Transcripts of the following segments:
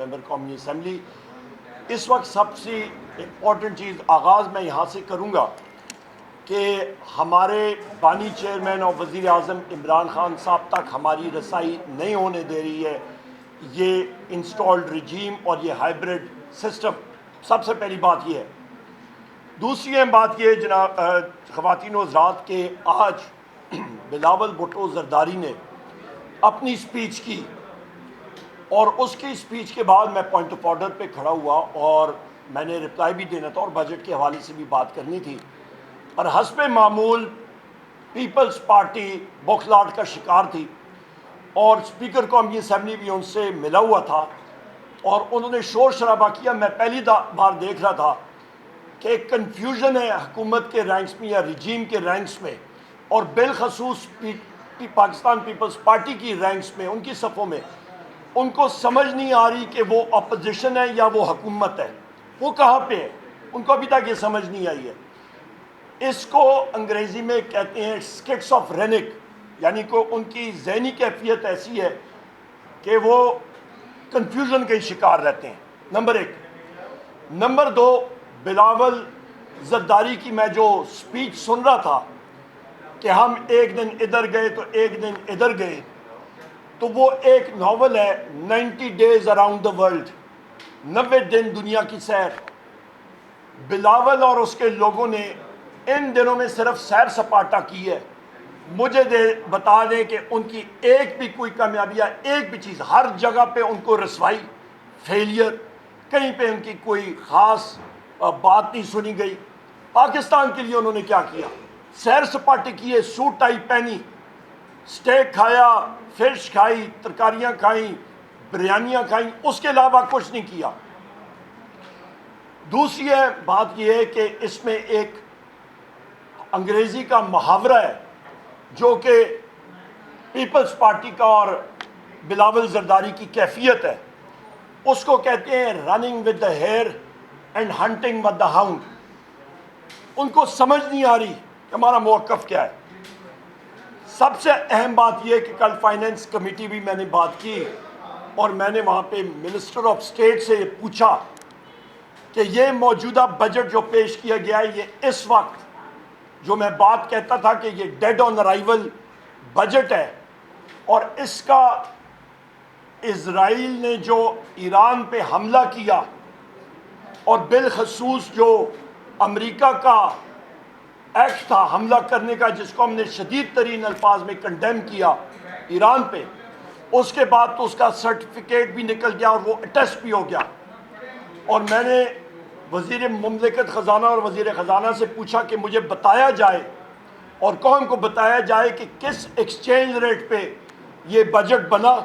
ممبر قومی اسمبلی. اس وقت سب سے امپورٹنٹ چیز آغاز میں یہاں سے کروں گا کہ ہمارے بانی چیئرمین اور وزیر اعظم عمران خان صاحب تک ہماری رسائی نہیں ہونے دے رہی ہے یہ انسٹالڈ رجیم اور یہ ہائبرڈ سسٹم. سب سے پہلی بات یہ ہے. دوسری اہم بات یہ جناب خواتین و حضرات کہ آج بلاول بھٹو زرداری نے اپنی سپیچ کی اور اس کی سپیچ کے بعد میں پوائنٹ آف آرڈر پہ کھڑا ہوا اور میں نے رپلائی بھی دینا تھا اور بجٹ کے حوالے سے بھی بات کرنی تھی. اور حسب معمول پیپلز پارٹی بوکھلاہٹ کا شکار تھی اور اسپیکر قومی اسمبلی بھی ان سے ملا ہوا تھا اور انہوں نے شور شرابہ کیا. میں پہلی بار دیکھ رہا تھا کہ ایک کنفیوژن ہے حکومت کے رینکس میں یا رجیم کے رینکس میں اور بالخصوص پاکستان پیپلز پارٹی کی رینکس میں ان کی صفوں میں. ان کو سمجھ نہیں آ رہی کہ وہ اپوزیشن ہے یا وہ حکومت ہے, وہ کہاں پہ ہے, ان کو ابھی تک یہ سمجھ نہیں آئی ہے. اس کو انگریزی میں کہتے ہیں اسکٹس آف رینک, یعنی کہ ان کی ذہنی کیفیت ایسی ہے کہ وہ کنفیوژن کے شکار رہتے ہیں. نمبر ایک. نمبر دو, بلاول زرداری کی میں جو سپیچ سن رہا تھا کہ ہم ایک دن ادھر گئے تو ایک دن ادھر گئے, تو وہ ایک ناول ہے 90 ڈیز اراؤنڈ دا ورلڈ, 90 دن دنیا کی سیر. بلاول اور اس کے لوگوں نے ان دنوں میں صرف سیر سپاٹا کی ہے. مجھے بتا دیں کہ ان کی ایک بھی کوئی کامیابی یا ایک بھی چیز, ہر جگہ پہ ان کو رسوائی, فیلئر, کہیں پہ ان کی کوئی خاص بات نہیں سنی گئی. پاکستان کے لیے انہوں نے کیا کیا؟ سیر سپاٹے کیے, سوٹ ٹائی پہنی, سٹیک کھایا, فش کھائی, ترکاریاں کھائیں, بریانیاں کھائیں, اس کے علاوہ کچھ نہیں کیا. دوسری بات یہ ہے کہ اس میں ایک انگریزی کا محاورہ ہے جو کہ پیپلز پارٹی کا اور بلاول زرداری کی کیفیت ہے. اس کو کہتے ہیں running with the hare and hunting with the hound. ان کو سمجھ نہیں آ رہی کہ ہمارا موقف کیا ہے. سب سے اہم بات یہ کہ کل فائنینس کمیٹی بھی میں نے بات کی اور میں نے وہاں پہ منسٹر آف اسٹیٹ سے یہ پوچھا کہ یہ موجودہ بجٹ جو پیش کیا گیا ہے یہ اس وقت جو میں بات کہتا تھا کہ یہ ڈیڈ آن ارائیول بجٹ ہے, اور اس کا اسرائیل نے جو ایران پہ حملہ کیا اور بالخصوص جو امریکہ کا ایکٹ تھا حملہ کرنے کا جس کو ہم نے شدید ترین الفاظ میں کنڈیم کیا ایران پہ, اس کے بعد تو اس کا سرٹیفکیٹ بھی نکل گیا اور وہ اٹیسٹ بھی ہو گیا. اور میں نے وزیر مملکت خزانہ اور وزیر خزانہ سے پوچھا کہ مجھے بتایا جائے اور قوم کو بتایا جائے کہ کس ایکسچینج ریٹ پہ یہ بجٹ بنا,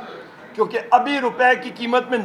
کیونکہ ابھی روپے کی قیمت میں